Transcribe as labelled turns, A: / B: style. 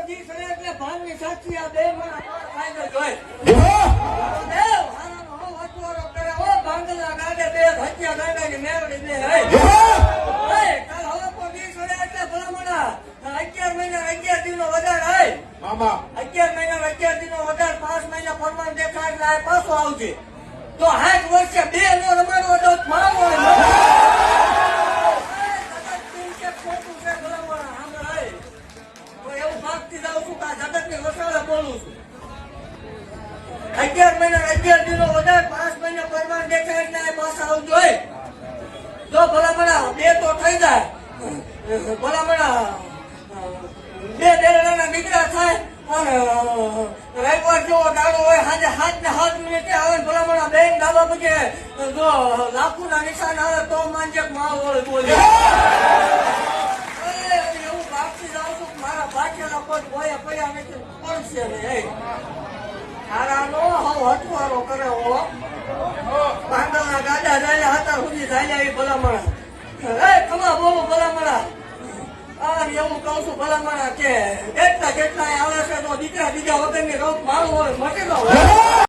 A: દી સરે એટલે ભાનની સાક્ષી આ બે માં ફાયદો જોઈ
B: દેવ
A: હારાનો હો વટવારો કરે ઓ ભાંગલા ગાડે બે હત્યા ગાડાની મેરડી બે હે કાલ હવે કો દી સરે એટલે ભલામણા 11 મહિના 11 દિનનો વધાર હે
B: મામા
A: 11 મહિના 11 દિનનો વધાર 5 મહિના પરમાન દેખાય એટલે આ પાછો આવજે તો 60 વર્ષે બે નો રમાડવો તો મારો ખોટું છે ભલામણા સાંભળાય તો એવું ભાગતી જાઉં છું કે આ જગતની વસાળે બોલું છું 11 મહિના 11 દિનો વધારે 5 મહિના પરમાન દેખાય એટલે આ પાછા આવજો જો ભલામણા બે તો થઈ જાય ભલામણા બે દેરાના દીકરા થાય અને રવિવાર જેવો દાડો હોય સાંજે 7 ને 7 મિનિટે આવે ને ભલામણા બેન દાદા પછી જો લાખોના નિશાન આવે તો માંજે માહોલ બોલે એવું ભાગતી જાઉં છું મારા બાકીના પદ ભોયા પડ્યા નથી પડશે ને હારાનો હવ હટવારો કરે હો પાંડવના ગાડા જાય હતા સુધી જાય એ ભલામણા ખમા બોલો ભલામણા એવું કહું છું ભલામણા કે કેટલા આવે છે તો દીકરા બીજા વગરની રોગ મારું હોય મટેલો હોય